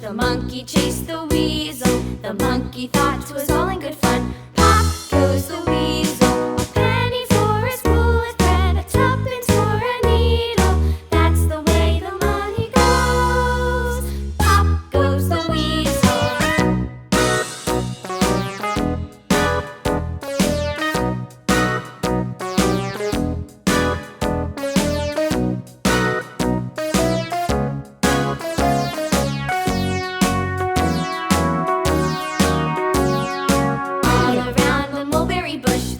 The monkey chased the weasel. The monkey thought 'twas all in good fun. Pop goes the weasel. A penny for a spool of thread, a tuppence for a needle. That's the way the money goes. Pop goes the weasel.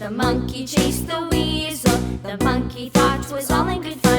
The monkey chased the weasel. The monkey thought 'twas all in good fun.